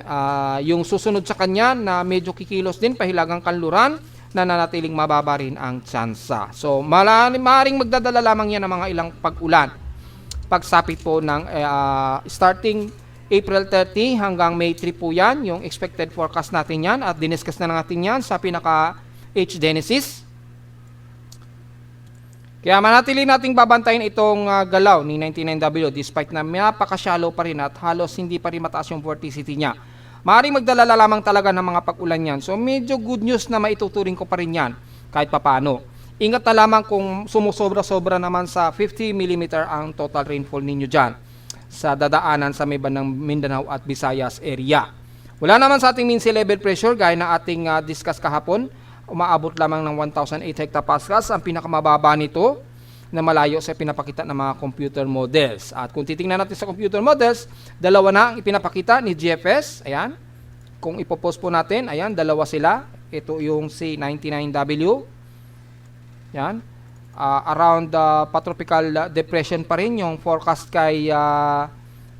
yung susunod sa kanya na medyo kikilos din pahilagang kanluran, na nanatiling mababa rin ang tsansa. So, maaaring magdadala lamang yan ng mga ilang pag-ulan. Pagsapit po ng starting April 30 hanggang May 3 po yan, yung expected forecast natin yan, at diniscuss na natin yan sa pinaka-H-Genesis. Kaya manatili nating babantayin itong galaw ni 99W despite na napaka-shallow pa rin at halos hindi pa rin mataas yung vorticity niya. Maaaring magdala lamang talaga ng mga pag-ulan yan. So medyo good news na maituturing ko pa rin yan kahit papano. Ingat na lamang kung sumusobra-sobra naman sa 50 mm ang total rainfall ninyo dyan sa dadaanan sa may bandang Mindanao at Visayas area. Wala naman sa ating mean sea level pressure gaya na ating discuss kahapon. Umaabot lamang ng 1,008 hectopascals ang pinakamababa nito na malayo sa pinapakita ng mga computer models. At kung titingnan natin sa computer models, dalawa na ang ipinapakita ni GFS. Ayan. Kung ipopost po natin, ayan, dalawa sila. Ito yung si 99W. Ayan. Around patropical depression pa rin yung forecast kay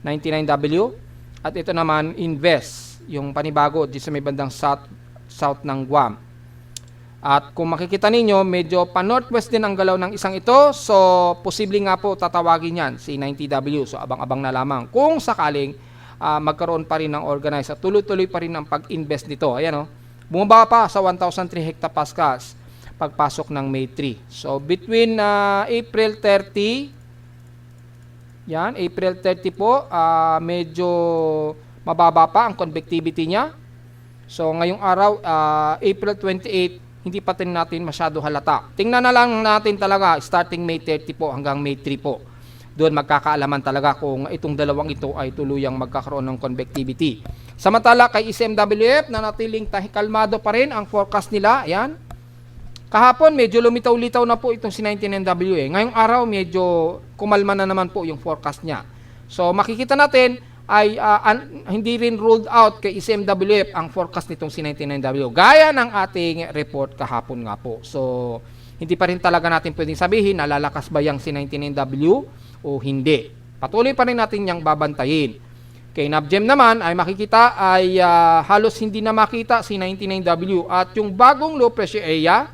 99W. At ito naman, Invest, yung panibago dito sa may bandang south ng Guam. At kung makikita ninyo, medyo pa-northwest din ang galaw ng isang ito. So, posible nga po tatawagin yan si 90W. So, abang-abang na lamang kung sakaling magkaroon pa rin ng organize at tuloy-tuloy pa rin ang pag-invest nito. Ayan o. Bumaba pa sa 1,003 hectopascals pagpasok ng May 3. So, between April 30, yan, April 30 po, medyo mababa pa ang convectivity niya. So, ngayong araw, April 28, hindi pa din natin masyado halata. Tingnan na lang natin talaga starting May 30 po hanggang May 3 po. Doon magkakaalaman talaga kung itong dalawang ito ay tuluyang magkakaroon ng convectivity. Samantala kay ICMWF na natiling kalmado pa rin ang forecast nila. Ayan. Kahapon medyo lumitaw-litaw na po itong si 99W. Ngayong araw medyo kumalma na naman po yung forecast niya. So makikita natin ay hindi rin ruled out kay ICMWF ang forecast nitong si 99W. Gaya ng ating report kahapon nga po. So, hindi pa rin talaga natin pwedeng sabihin na lalakas ba yung si 99W o hindi. Patuloy pa rin natin yung babantayin. Kay NABGEM naman ay makikita ay halos hindi na makita si 99W. At yung bagong low pressure area,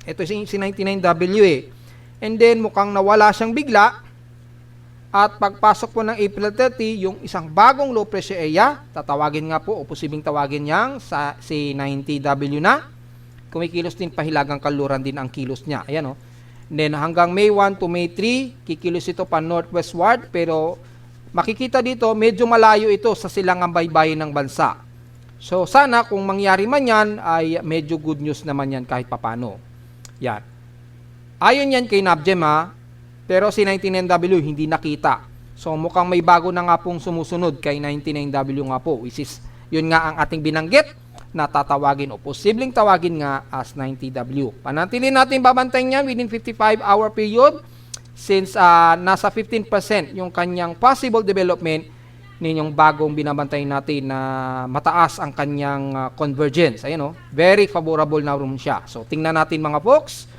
ito si 99W eh. And then mukhang nawala siyang bigla. At pagpasok po ng April 30, yung isang bagong low pressure area, tatawagin nga po o posibleng tawagin niyang sa si 90W na. Kumikilos din pahilagang kaluran din ang kilos niya. Ayan o. Then hanggang May 1 to May 3, kikilos ito pa northwestward, pero makikita dito medyo malayo ito sa silangang baybayin ng bansa. So sana kung mangyari man yan ay medyo good news naman yan kahit papano. Yan. Ayon yan kay NABGEM ha. Pero si 99W hindi nakita. So mukhang may bago na nga pong sumusunod kay 99W nga po. Which is, yun nga ang ating binanggit na tatawagin o posibleng tawagin nga as 90W. Panatili natin babantayan yan within 55-hour period since nasa 15% yung kanyang possible development ninyong bagong binabantayan natin na mataas ang kanyang convergence. Ayan o, very favorable na room siya. So tingnan natin mga folks.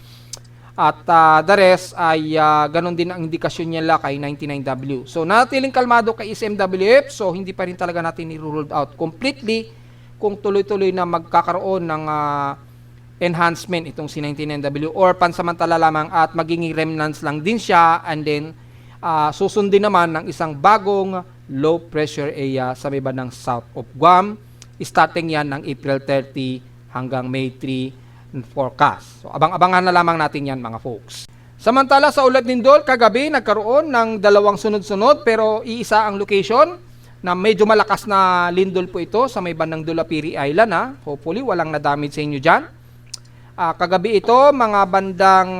At the rest ay ganun din ang indikasyon niya kay 99W. So natiling kalmado kay ICMWF. So hindi pa rin talaga natin i-ruled out completely kung tuloy-tuloy na magkakaroon ng enhancement itong si 99W or pansamantala lamang at magiging remnants lang din siya and then susundin naman ng isang bagong low pressure area sa may bandang south of Guam. Starting yan ng April 30 hanggang May 3 forecast. So, abang-abangan na lamang natin yan mga folks. Samantala sa ulat lindol, kagabi nagkaroon ng dalawang sunod-sunod pero iisa ang location na medyo malakas na lindol po ito sa may bandang Dulapiri Island. Ha? Hopefully walang na-damage sa inyo dyan. Kagabi ito, mga bandang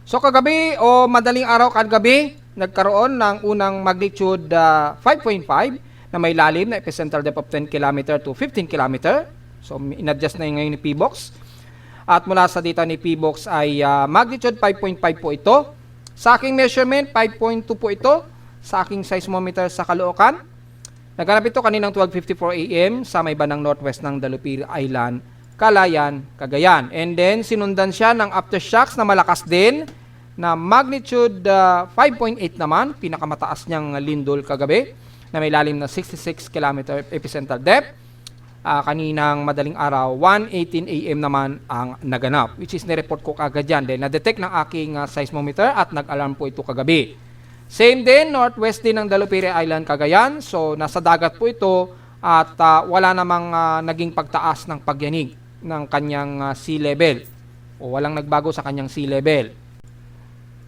So kagabi o madaling araw kagabi, nagkaroon ng unang magnitude 5.5 na may lalim na epicenter depth of 10 km to 15 km. So in-adjust na ngayon ni PBOX. At mula sa data ni PBOX ay magnitude 5.5 po ito. Sa aking measurement, 5.2 po ito. Sa aking seismometer sa Caloocan. Naganap ito kaninang 12:54 AM sa may bandang northwest ng Dalupiri Island, Calayan, Cagayan. And then sinundan siya ng aftershocks na malakas din na magnitude 5.8 naman, pinakamataas niyang lindol kagabi na may lalim na 66 km epicenter depth. Kaninang madaling araw, 1:18 AM naman ang naganap, which is nireport ko kagad yan. Then na-detect ng aking seismometer at nag-alarm po ito kagabi. Same din, northwest din ng Dalupiri Island, Cagayan. So nasa dagat po ito at wala namang naging pagtaas ng pagyanig ng kanyang sea level o walang nagbago sa kanyang sea level.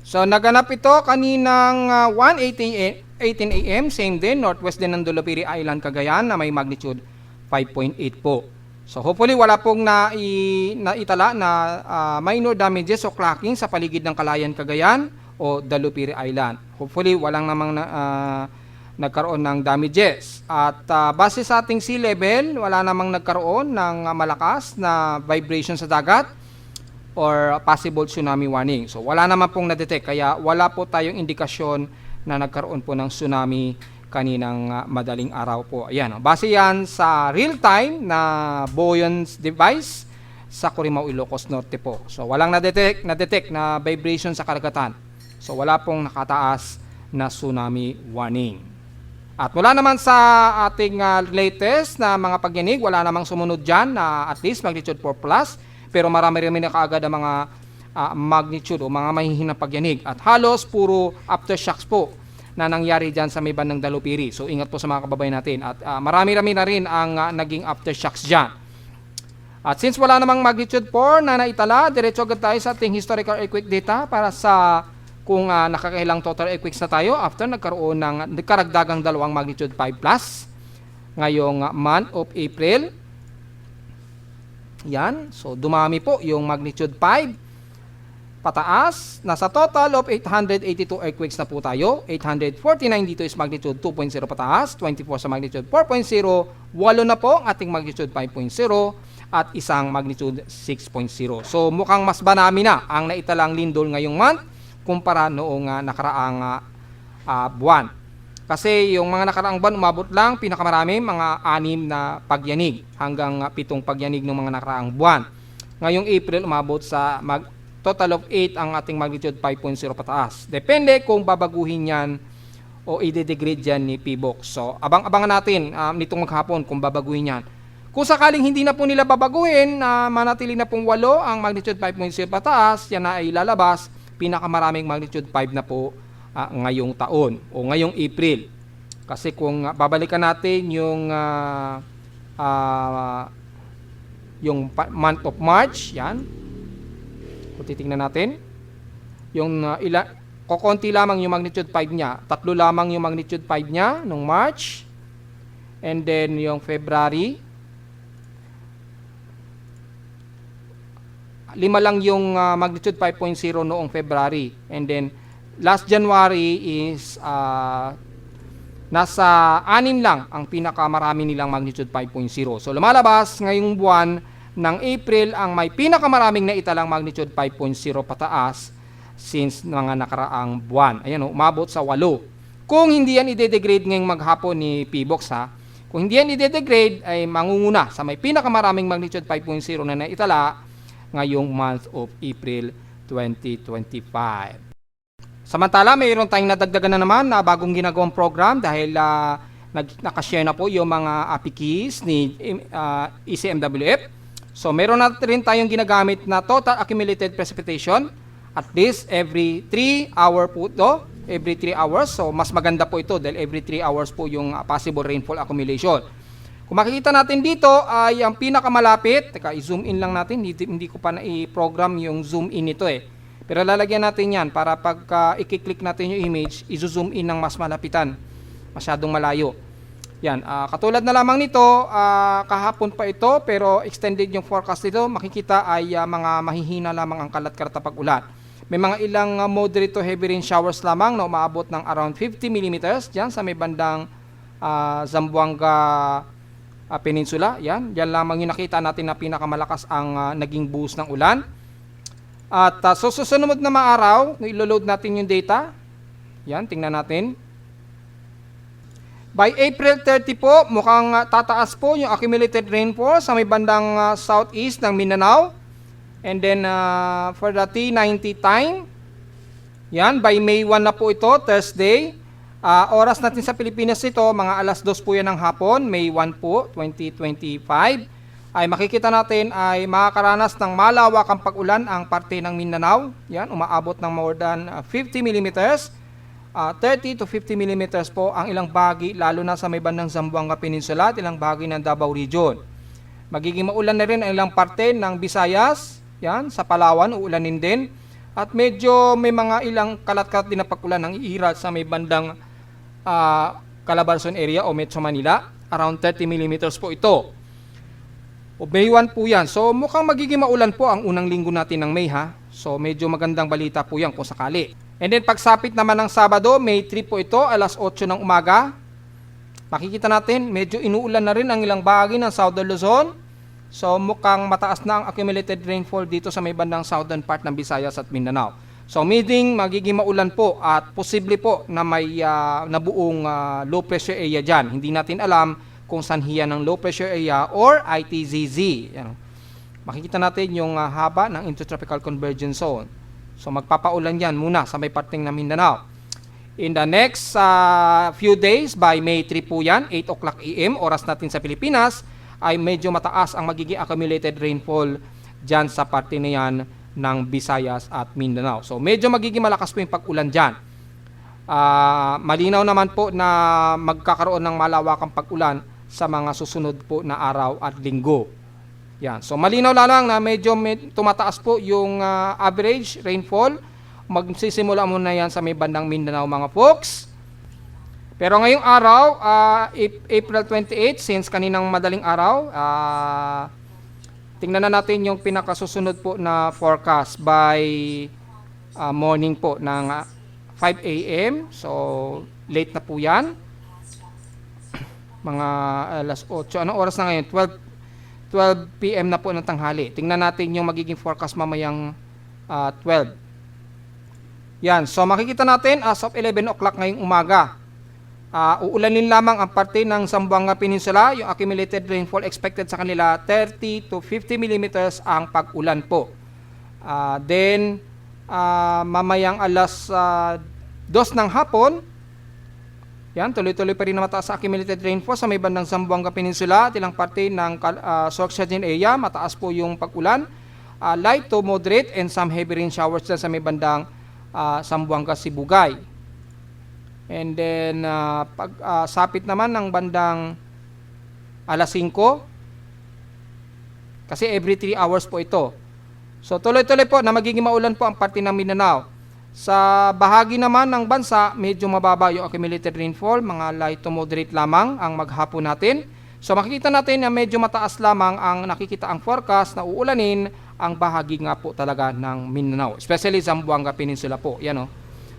So naganap ito kaninang 1:18 AM, same din, northwest din ng Dalupiri Island, Cagayan na may magnitude 5.8 po. So hopefully wala pong naitala na minor damages o cracking sa paligid ng Calayan, Cagayan o Dalupiri Island. Hopefully walang namang nagkaroon ng damages. At base sa ating sea level, wala namang nagkaroon ng malakas na vibration sa dagat or possible tsunami warning. So wala naman pong na-detect, kaya wala po tayong indikasyon na nagkaroon po ng tsunami kaninang madaling araw po. Ayan, base yan sa real-time na buoyance device sa Corimao, Ilocos Norte po. So walang na-detect na vibration sa karagatan. So wala pong nakataas na tsunami warning. At mula naman sa ating latest na mga pagyanig, wala namang sumunod dyan na at least magnitude 4 plus, pero marami-rami na kaagad ang mga magnitude o mga mahihinang pagyanig. At halos puro aftershocks po na nangyari dyan sa may bandang Dalupiri. So ingat po sa mga kababayan natin. At marami-rami na rin ang naging aftershocks dyan. At since wala namang magnitude 4 na naitala, diretso agad tayo sa ating historical earthquake data para sa kung nakakailang total earthquakes na tayo after nagkaroon ng karagdagang dalawang magnitude 5 plus ngayong month of April. Yan. So dumami po yung magnitude 5 pataas. Nasa total of 882 earthquakes na po tayo. 849 dito is magnitude 2.0 pataas, 24 sa magnitude 4.0, 8 na po ang ating magnitude 5.0 at isang magnitude 6.0. So mukhang mas banami na ang naitalang lindol ngayong month kumpara noong nakaraang buwan. Kasi yung mga nakaraang buwan umabot lang pinakamarami mga 6 na pagyanig hanggang 7 pagyanig ng mga nakaraang buwan. Ngayong April umabot sa total of 8 ang ating magnitude 5.0 pataas. Depende kung babaguhin yan o i-degrade yan ni PBOX. So, abang-abangan natin nitong maghapon kung babaguhin yan. Kung sakaling hindi na po nila babaguhin, manatili na pong 8 ang magnitude 5.0 pataas, yan na ay lalabas, pinakamaraming magnitude 5 na po ngayong taon o ngayong April. Kasi kung babalikan natin yung month of March, yan, kung titingnan natin, yung kokonti lamang yung magnitude 5 niya. 3 lamang yung magnitude 5 niya nung March. And then yung February, 5 lang yung magnitude 5.0 noong February. And then last January is nasa 6 lang ang pinakamarami nilang magnitude 5.0. So lumalabas ngayong buwan ng April ang may pinakamaraming naitalang magnitude 5.0 pataas since mga nakaraang buwan. Ayan, umabot sa 8. Kung hindi yan i-degrade ngayong maghapon ni PBOX ha, kung hindi yan i-degrade ay mangunguna sa may pinakamaraming magnitude 5.0 na naitala ngayong month of April 2025. Samantala, mayroon tayong nadagdagan na naman na bagong ginagawang program dahil nakashare na po yung mga API keys ni ECMWF. So, meron na rin tayong ginagamit na total accumulated precipitation at least every 3 hour po ito. Every 3 hours. So, mas maganda po ito dahil every 3 hours po yung possible rainfall accumulation. Kung makikita natin dito ay ang pinakamalapit. Teka, i-zoom in lang natin. Hindi ko pa na-i-program yung zoom in nito eh. Pero lalagyan natin yan para pag i-click natin yung image, i-zoom in ng mas malapitan. Masyadong malayo. Yan, katulad na lamang nito, kahapon pa ito pero extended yung forecast nito, makikita ay mga mahihina lamang ang kalat-karata pag-ulan. May mga ilang moderate to heavy rain showers lamang na umaabot ng around 50 millimeters dyan sa may bandang Zamboanga Peninsula. Yan lamang yung nakita natin na pinakamalakas ang naging buhos ng ulan. At so susunod na mga araw, ilo-load natin yung data. Yan, tingnan natin. By April 30 po, mukhang tataas po yung accumulated rainfall sa may bandang southeast ng Mindanao. And then for the T90 time, yan, by May 1 na po ito, Thursday. Oras natin sa Pilipinas ito, mga alas 2 po yan ng hapon, May 1 po, 2025. Ay makikita natin ay makakaranas ng malawakang pag-ulan ang parte ng Mindanao. Yan, umaabot ng more than 50 millimeters. 30 to 50 millimeters po ang ilang bahagi, lalo na sa may bandang Zamboanga Peninsula at ilang bahagi ng Davao Region. Magiging maulan na rin ang ilang parte ng Visayas. Yan, sa Palawan, uulanin din. At medyo may mga ilang kalat-kalat din na pag-ulan ng iiral sa may bandang Calabarzon area o Metro Manila. Around 30 millimeters po ito. O May 1 po yan. So mukhang magiging maulan po ang unang linggo natin ng May ha. So medyo magandang balita po yan kung sakali. And then pagsapit naman ng Sabado, May 3 po ito, alas 8 ng umaga. Makikita natin, medyo inuulan na rin ang ilang bahagi ng Southern Luzon. So mukhang mataas na ang accumulated rainfall dito sa may bandang southern part ng Visayas at Mindanao. So meaning magiging maulan po at posible po na may nabuong low pressure area dyan. Hindi natin alam kung saan hiya ng low pressure area or ITZZ. Yan. Makikita natin yung haba ng Intertropical Convergence Zone. So magpapaulan yan muna sa may parting ng Mindanao. In the next few days, by May 3 po yan, 8 o'clock AM, oras natin sa Pilipinas, ay medyo mataas ang magiging accumulated rainfall dyan sa parte na yan ng Visayas at Mindanao. So medyo magiging malakas po yung pag-ulan dyan. Malinaw naman po na magkakaroon ng malawakang pag-ulan sa mga susunod po na araw at linggo. Yan. So malinaw lang na medyo tumataas po yung average rainfall. Magsisimula muna yan sa may bandang Mindanao mga folks. Pero ngayong araw, April 28, since kaninang madaling araw, tingnan na natin yung pinakasusunod po na forecast by morning po ng 5 a.m. So, late na po yan. Mga alas 8. Anong oras na ngayon? 12 p.m. na po ng tanghali. Tingnan natin yung magiging forecast mamayang 12. Yan. So, makikita natin as of 11 o'clock ngayong umaga. Uulanin lamang ang parte ng Zamboanga Peninsula. Yung accumulated rainfall expected sa kanila 30 to 50 millimeters ang pag-ulan po. Then mamayang alas 2 ng hapon, yan, tuloy-tuloy pa rin na mataas sa accumulated rainfall sa may bandang Zamboanga Peninsula at ilang parte ng Sorsogon area. Mataas po yung pag-ulan. Light to moderate and some heavy rain showers sa may bandang Zamboanga Sibugay. And then, sapit naman ng bandang alas 5. Kasi every 3 hours po ito. So, tuloy-tuloy po na magiging maulan po ang parte ng Mindanao. Sa bahagi naman ng bansa, medyo mababa yung accumulated rainfall. Mga light to moderate lamang ang maghapon natin. So, makikita natin na medyo mataas lamang ang nakikita ang forecast na uulanin ang bahagi nga po talaga ng Mindanao. Especially Zamboanga Peninsula po. Yan o.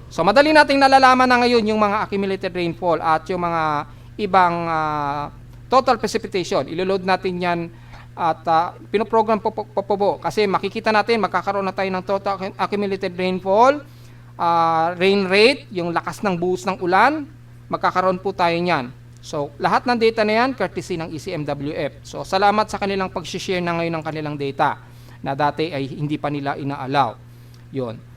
So madali nating nalalaman na ngayon yung mga accumulated rainfall at yung mga ibang total precipitation. Ilo-load natin yan at pinoprogram po kasi makikita natin magkakaroon na tayo ng total accumulated rainfall, rain rate, yung lakas ng buhos ng ulan, magkakaroon po tayo niyan. So lahat ng data na yan courtesy ng ECMWF. So salamat sa kanilang pag-share na ngayon ng kanilang data na dati ay hindi pa nila ina-allow. Yun.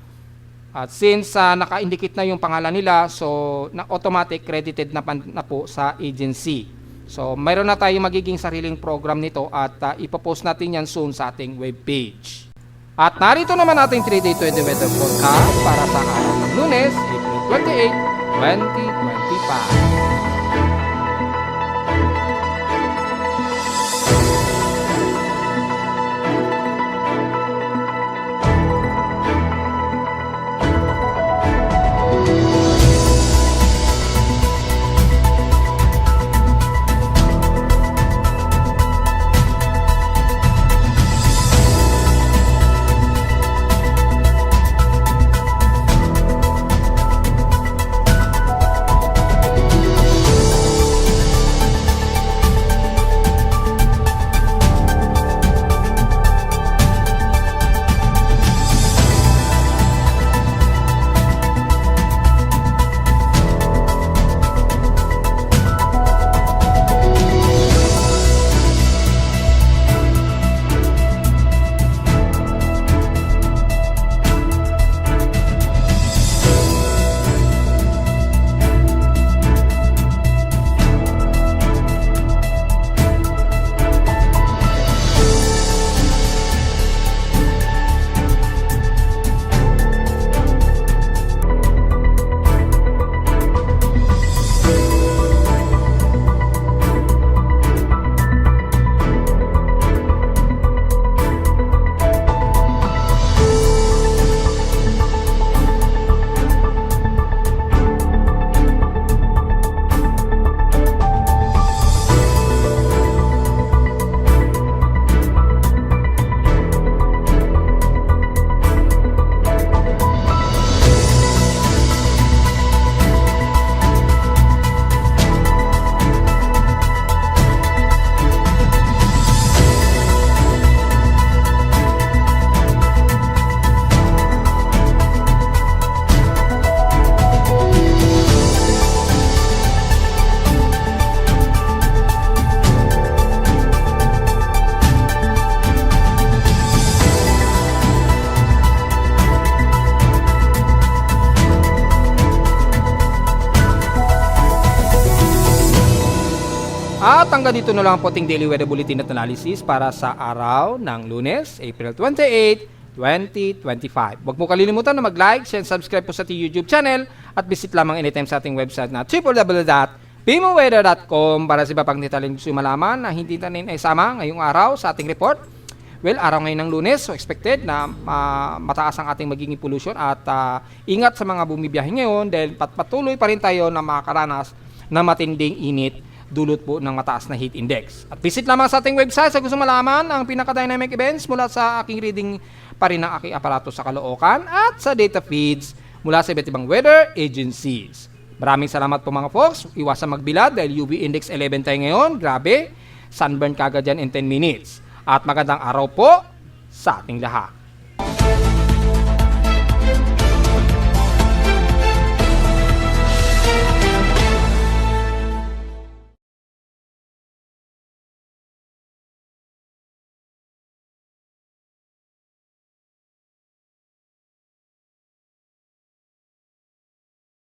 At since naka-indicate na yung pangalan nila, so automatic credited na po sa agency. So mayroon na tayong magiging sariling program nito at ipopost natin yan soon sa ating webpage. At narito naman ating 3-day 20 weather forecast para sa araw ng Lunes, April 28, 2025. At hanggang dito na lang po ating Daily Weather Bulletin at Analysis para sa araw ng Lunes, April 28, 2025. Huwag mo kalimutan na mag-like, share, and subscribe po sa ating YouTube channel at visit lamang anytime sa ating website na www.pimoweather.com para sa iba pang detalye gusto malaman na hindi natin ay sama ngayong araw sa ating report. Well, araw ngayon ng Lunes, so expected na mataas ang ating magiging pollution at ingat sa mga bumibiyahe ngayon dahil patuloy pa rin tayo na makakaranas na matinding init dulot po ng mataas na heat index. At visit lamang sa ating website sa gusto malaman ang pinaka-dynamic events mula sa aking reading pa rin ng aking aparato sa Caloocan at sa data feeds mula sa iba't ibang weather agencies. Maraming salamat po mga folks. Iwasan magbilad dahil UV index 11 tayo ngayon. Grabe, sunburn kagad yan in 10 minutes. At magandang araw po sa ating lahat.